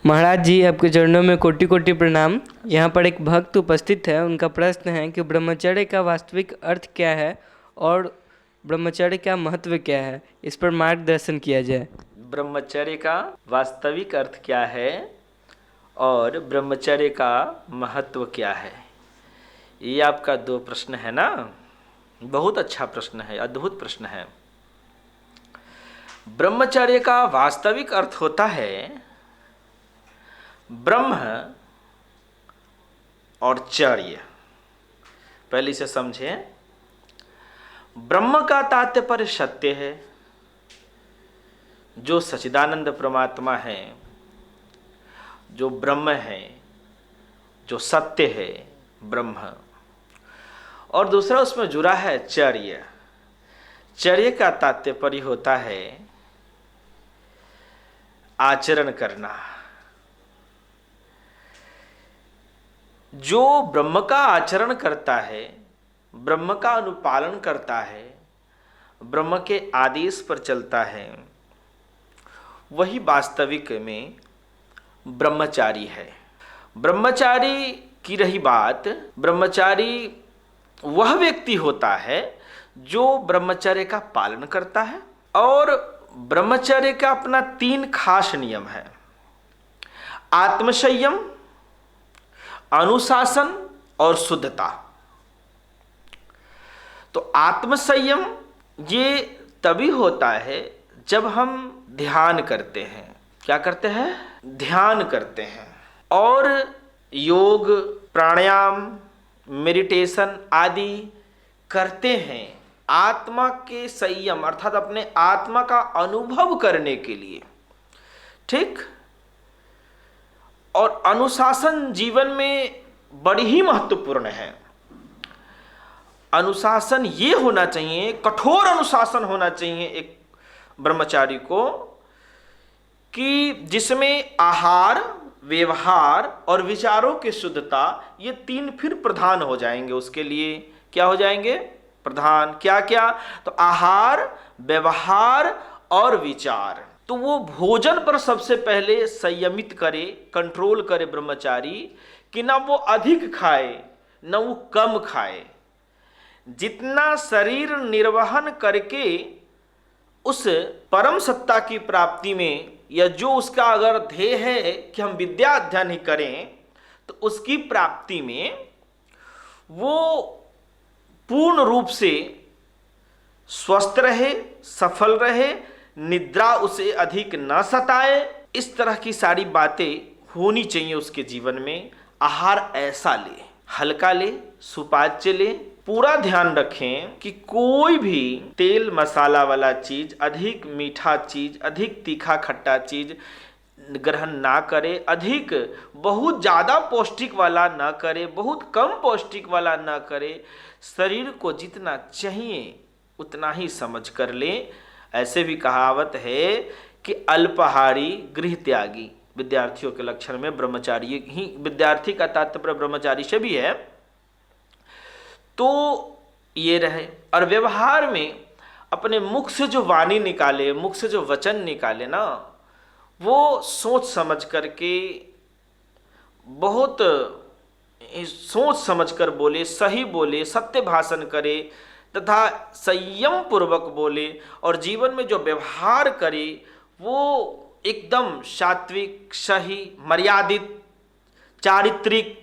महाराज जी, आपके चरणों में कोटि कोटि प्रणाम। यहाँ पर एक भक्त उपस्थित है, उनका प्रश्न है कि ब्रह्मचर्य का वास्तविक अर्थ क्या है और ब्रह्मचर्य का महत्व क्या है, इस पर मार्गदर्शन किया जाए। ब्रह्मचर्य का वास्तविक अर्थ क्या है और ब्रह्मचर्य का महत्व क्या है, ये आपका दो प्रश्न है ना। बहुत अच्छा प्रश्न है, अद्भुत प्रश्न है। ब्रह्मचर्य का वास्तविक अर्थ होता है ब्रह्म और चर्य। पहले इसे समझें। ब्रह्म का तात्पर्य सत्य है, जो सच्चिदानंद परमात्मा है, जो ब्रह्म है, जो सत्य है ब्रह्म। और दूसरा उसमें जुड़ा है चर्य। चर्य का तात्पर्य होता है आचरण करना। जो ब्रह्म का आचरण करता है, ब्रह्म का अनुपालन करता है, ब्रह्म के आदेश पर चलता है, वही वास्तविक में ब्रह्मचारी है। ब्रह्मचारी की रही बात, ब्रह्मचारी वह व्यक्ति होता है जो ब्रह्मचर्य का पालन करता है। और ब्रह्मचर्य का अपना 3 खास नियम है: आत्मसंयम, अनुशासन और शुद्धता। तो आत्मसंयम ये तभी होता है जब हम ध्यान करते हैं। क्या करते हैं? ध्यान करते हैं और योग, प्राणायाम, मेडिटेशन आदि करते हैं आत्मा के संयम अर्थात अपने आत्मा का अनुभव करने के लिए। ठीक। और अनुशासन जीवन में बड़ी ही महत्वपूर्ण है। अनुशासन ये होना चाहिए, कठोर अनुशासन होना चाहिए एक ब्रह्मचारी को, कि जिसमें आहार, व्यवहार और विचारों की शुद्धता, ये 3 फिर प्रधान हो जाएंगे। उसके लिए क्या हो जाएंगे? प्रधान। क्या क्या? तो आहार, व्यवहार और विचार। तो वो भोजन पर सबसे पहले संयमित करे, कंट्रोल करे ब्रह्मचारी, कि ना वो अधिक खाए ना वो कम खाए। जितना शरीर निर्वहन करके उस परम सत्ता की प्राप्ति में, या जो उसका अगर ध्येय है कि हम विद्या अध्ययन ही करें, तो उसकी प्राप्ति में वो पूर्ण रूप से स्वस्थ रहे, सफल रहे, निद्रा उसे अधिक न सताए। इस तरह की सारी बातें होनी चाहिए उसके जीवन में। आहार ऐसा ले, हल्का ले, सुपाच्य ले। पूरा ध्यान रखें कि कोई भी तेल मसाला वाला चीज, अधिक मीठा चीज, अधिक तीखा खट्टा चीज ग्रहण ना करे, अधिक बहुत ज़्यादा पौष्टिक वाला ना करे, बहुत कम पौष्टिक वाला ना करे। शरीर को जितना चाहिए उतना ही समझ कर ले। ऐसे भी कहावत है कि अल्पाहारी गृह त्यागी। विद्यार्थियों के लक्षण में ब्रह्मचारी ही, विद्यार्थी का तात्पर्य ब्रह्मचारी से भी है। तो ये रहे। और व्यवहार में अपने मुख से जो वाणी निकाले, मुख से जो वचन निकाले ना, वो सोच समझ करके, बहुत सोच समझ कर बोले, सही बोले, सत्य भाषण करे तथा संयम पूर्वक बोले। और जीवन में जो व्यवहार करे वो एकदम सात्विक, सही, मर्यादित, चारित्रिक,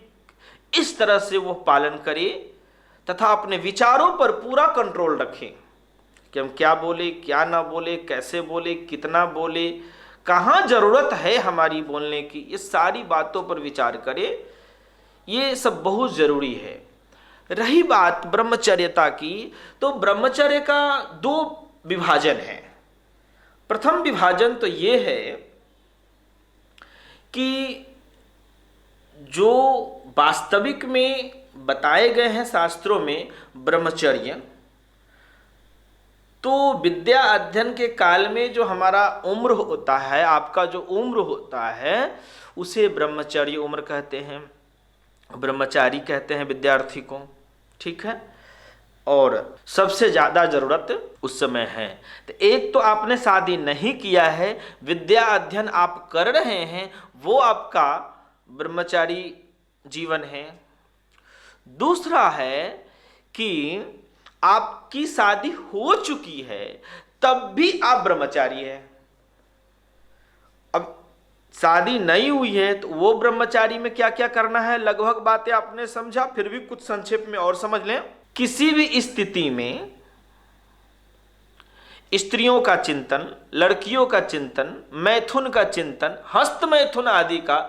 इस तरह से वो पालन करे। तथा अपने विचारों पर पूरा कंट्रोल रखें कि हम क्या बोले, क्या ना बोले, कैसे बोले, कितना बोले, कहाँ जरूरत है हमारी बोलने की, ये सारी बातों पर विचार करें। ये सब बहुत जरूरी है। रही बात ब्रह्मचर्यता की, तो ब्रह्मचर्य का 2 विभाजन है। प्रथम विभाजन तो ये है कि जो वास्तविक में बताए गए हैं शास्त्रों में ब्रह्मचर्य, तो विद्या अध्ययन के काल में जो हमारा उम्र होता है, आपका जो उम्र होता है, उसे ब्रह्मचर्य उम्र कहते हैं, ब्रह्मचारी कहते हैं विद्यार्थी को। ठीक है। और सबसे ज्यादा जरूरत उस समय है। तो एक तो आपने शादी नहीं किया है, विद्या अध्ययन आप कर रहे हैं, वो आपका ब्रह्मचारी जीवन है। दूसरा है कि आपकी शादी हो चुकी है तब भी आप ब्रह्मचारी है। अब शादी नहीं हुई है तो वो ब्रह्मचारी में क्या क्या करना है, लगभग बातें आपने समझा, फिर भी कुछ संक्षेप में और समझ लें। किसी भी स्थिति में स्त्रियों का चिंतन, लड़कियों का चिंतन, मैथुन का चिंतन, हस्त मैथुन आदि का,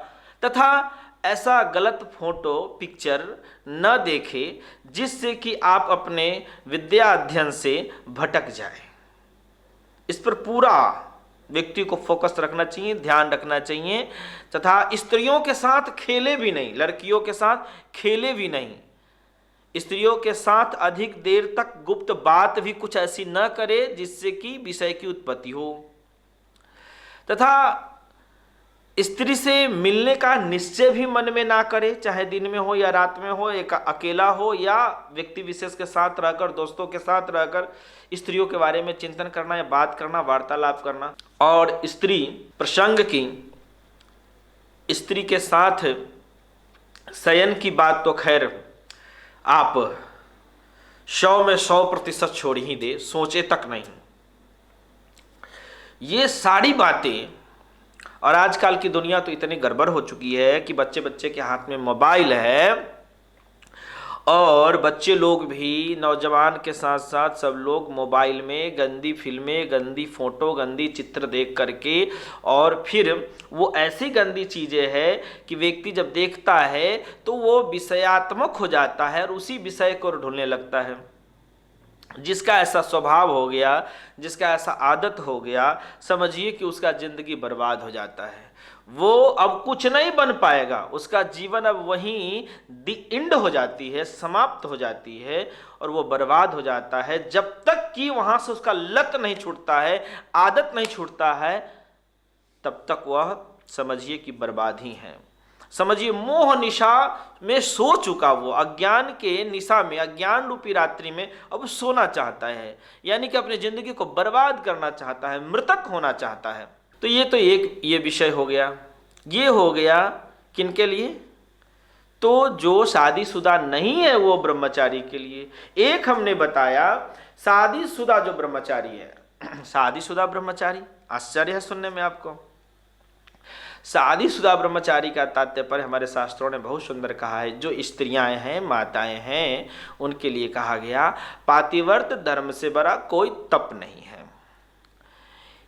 तथा ऐसा गलत फोटो पिक्चर न देखे जिससे कि आप अपने विद्या अध्ययन से भटक जाए। इस पर पूरा व्यक्ति को फोकस रखना चाहिए, ध्यान रखना चाहिए, तथा स्त्रियों के साथ खेले भी नहीं, लड़कियों के साथ खेले भी नहीं, स्त्रियों के साथ अधिक देर तक गुप्त बात भी कुछ ऐसी न करे जिससे कि विषय की उत्पत्ति हो, तथा स्त्री से मिलने का निश्चय भी मन में ना करे, चाहे दिन में हो या रात में हो, एक अकेला हो या व्यक्ति विशेष के साथ रहकर, दोस्तों के साथ रहकर स्त्रियों के बारे में चिंतन करना या बात करना, वार्तालाप करना। और स्त्री प्रसंग की, स्त्री के साथ शयन की बात तो खैर आप 100 में 100% छोड़ ही दे, सोचे तक नहीं। ये सारी बातें, और आजकल की दुनिया तो इतनी गड़बड़ हो चुकी है कि बच्चे बच्चे के हाथ में मोबाइल है, और बच्चे लोग भी, नौजवान के साथ साथ सब लोग मोबाइल में गंदी फिल्में, गंदी फोटो, गंदी चित्र देख करके, और फिर वो ऐसी गंदी चीज़ें हैं कि व्यक्ति जब देखता है तो वो विषयात्मक हो जाता है और उसी विषय को ढूंढने लगता है। जिसका ऐसा स्वभाव हो गया, जिसका ऐसा आदत हो गया, समझिए कि उसका जिंदगी बर्बाद हो जाता है। वो अब कुछ नहीं बन पाएगा, उसका जीवन अब वहीं दी एंड हो जाती है, समाप्त हो जाती है, और वो बर्बाद हो जाता है। जब तक कि वहां से उसका लत नहीं छूटता है, आदत नहीं छूटता है, तब तक वह समझिए कि बर्बाद ही है। समझिए मोह निशा में सो चुका, वो अज्ञान के निशा में, अज्ञान रूपी रात्रि में अब सोना चाहता है, यानी कि अपनी जिंदगी को बर्बाद करना चाहता है, मृतक होना चाहता है। तो एक ये विषय हो गया। ये हो गया किनके लिए? तो जो शादीशुदा नहीं है वो ब्रह्मचारी के लिए। एक हमने बताया शादीशुदा जो ब्रह्मचारी है, शादीशुदा ब्रह्मचारी, आश्चर्य है सुनने में आपको। शादीशुदा ब्रह्मचारी का तात्पर्य हमारे शास्त्रों ने बहुत सुंदर कहा है। जो स्त्रियां हैं, माताएं हैं, उनके लिए कहा गया पातिव्रत धर्म से बड़ा कोई तप नहीं है।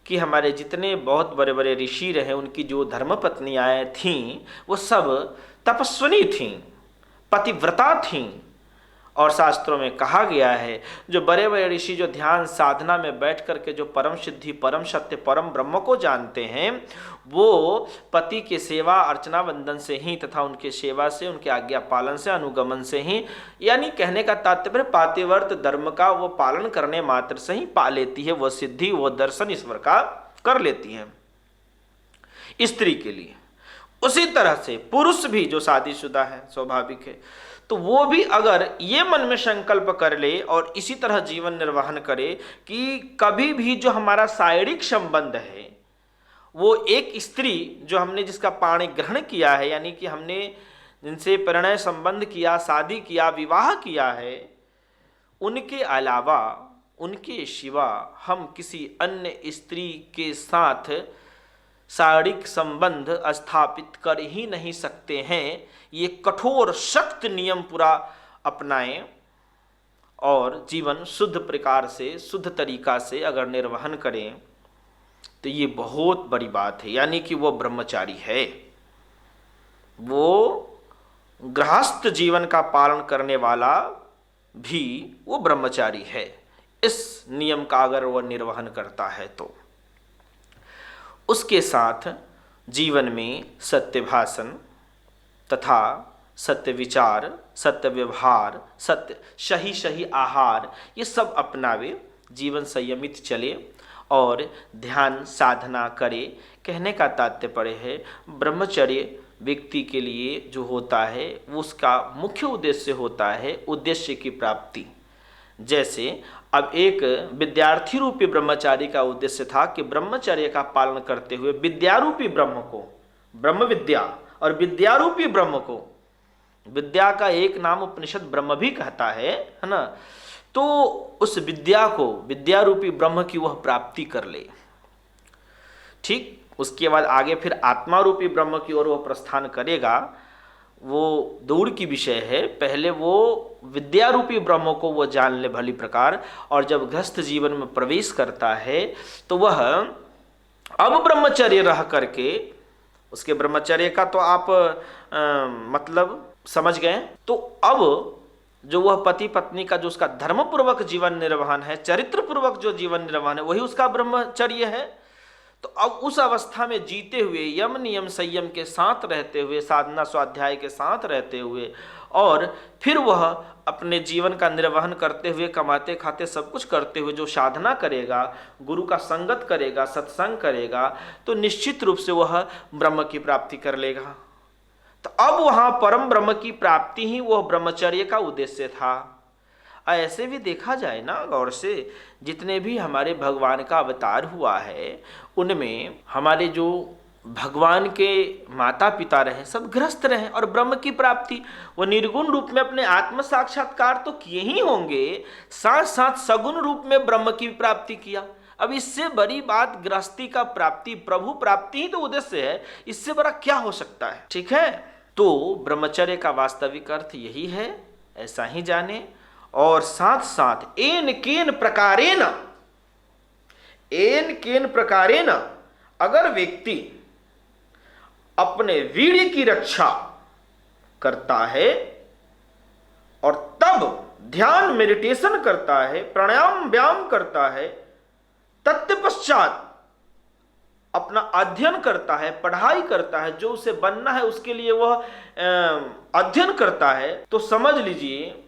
कि हमारे जितने बहुत बड़े बड़े ऋषि रहे, उनकी जो धर्मपत्नियां थीं वो सब तपस्विनी थीं, पतिव्रता थीं। और शास्त्रों में कहा गया है जो बड़े बड़े ऋषि जो ध्यान साधना में बैठ करके जो परम सिद्धि, परम सत्य, परम ब्रह्म को जानते हैं, वो पति के सेवा अर्चना वंदन से ही, तथा उनके सेवा से, उनके आज्ञा पालन से, अनुगमन से ही, यानी कहने का तात्पर्य पातिव्रत धर्म का वो पालन करने मात्र से ही पा लेती है वो सिद्धि, वो दर्शन ईश्वर का कर लेती है स्त्री के लिए। उसी तरह से पुरुष भी जो शादीशुदा है, स्वाभाविक है, तो वो भी अगर ये मन में संकल्प कर ले और इसी तरह जीवन निर्वहन करे कि कभी भी जो हमारा शारीरिक संबंध है वो एक स्त्री जो हमने जिसका पाणी ग्रहण किया है, यानी कि हमने जिनसे परिणय संबंध किया, शादी किया, विवाह किया है, उनके अलावा, उनके सिवा हम किसी अन्य स्त्री के साथ शारीरिक संबंध स्थापित कर ही नहीं सकते हैं। ये कठोर सख्त नियम पूरा अपनाएं और जीवन शुद्ध प्रकार से, शुद्ध तरीका से अगर निर्वहन करें तो ये बहुत बड़ी बात है। यानी कि वो ब्रह्मचारी है, वो गृहस्थ जीवन का पालन करने वाला भी वो ब्रह्मचारी है। इस नियम का अगर वह निर्वहन करता है तो उसके साथ जीवन में सत्य भाषण तथा सत्य विचार, सत्य व्यवहार, सत्य सही आहार, ये सब अपनावे, जीवन संयमित चले और ध्यान साधना करे। कहने का तात्पर्य है ब्रह्मचर्य व्यक्ति के लिए जो होता है वो उसका मुख्य उद्देश्य होता है उद्देश्य की प्राप्ति, जैसे अब एक विद्यार्थी रूपी ब्रह्मचारी का उद्देश्य था कि ब्रह्मचर्य का पालन करते हुए विद्यारूपी ब्रह्म को, ब्रह्म विद्या और विद्यारूपी ब्रह्म को, विद्या का एक नाम उपनिषद ब्रह्म भी कहता है ना, तो उस विद्या को, विद्यारूपी ब्रह्म की वह प्राप्ति कर ले। ठीक, उसके बाद आगे फिर आत्मा रूपी ब्रह्म की ओर वह प्रस्थान करेगा, वो दूर की विषय है। पहले वो विद्या रूपी ब्रह्म को वो जान ले भली प्रकार, और जब गृहस्थ जीवन में प्रवेश करता है तो वह अब ब्रह्मचर्य रह करके, उसके ब्रह्मचर्य का तो आप मतलब समझ गए। तो अब जो वह पति पत्नी का जो उसका धर्म पूर्वक जीवन निर्वहन है, चरित्र पूर्वक जो जीवन निर्वहन है, वही उसका ब्रह्मचर्य है। तो अब उस अवस्था में जीते हुए, यम नियम संयम के साथ रहते हुए, साधना स्वाध्याय के साथ रहते हुए, और फिर वह अपने जीवन का निर्वहन करते हुए, कमाते खाते सब कुछ करते हुए जो साधना करेगा, गुरु का संगत करेगा, सत्संग करेगा, तो निश्चित रूप से वह ब्रह्म की प्राप्ति कर लेगा। तो अब वहां परम ब्रह्म की प्राप्ति ही वह ब्रह्मचर्य का उद्देश्य था। ऐसे भी देखा जाए ना गौर से, जितने भी हमारे भगवान का अवतार हुआ है, उनमें हमारे जो भगवान के माता पिता रहे, सब गृहस्थ रहे, और ब्रह्म की प्राप्ति वो निर्गुण रूप में अपने आत्म साक्षात्कार तो किए ही होंगे, साथ साथ सगुण रूप में ब्रह्म की प्राप्ति किया। अब इससे बड़ी बात गृहस्थी का प्राप्ति, प्रभु प्राप्ति ही तो उद्देश्य है, इससे बड़ा क्या हो सकता है। ठीक है, तो ब्रह्मचर्य का वास्तविक अर्थ यही है, ऐसा ही जाने। और साथ साथ एन केन प्रकारेण अगर व्यक्ति अपने वीर्य की रक्षा करता है और तब ध्यान मेडिटेशन करता है, प्राणायाम व्यायाम करता है, तत्पश्चात अपना अध्ययन करता है, पढ़ाई करता है, जो उसे बनना है उसके लिए वह अध्ययन करता है, तो समझ लीजिए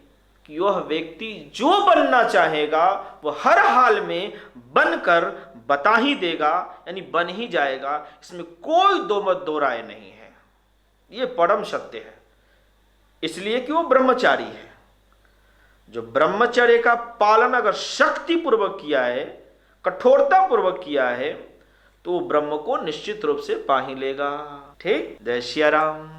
कि वह व्यक्ति जो बनना चाहेगा वह हर हाल में बनकर बता ही देगा, यानी बन ही जाएगा। इसमें कोई दो मत दो राय नहीं है, ये परम सत्य है। इसलिए कि वो ब्रह्मचारी है। जो ब्रह्मचर्य का पालन अगर शक्ति पूर्वक किया है, कठोरता पूर्वक किया है, तो ब्रह्म को निश्चित रूप से पा ही लेगा। ठीक, जय सिया राम।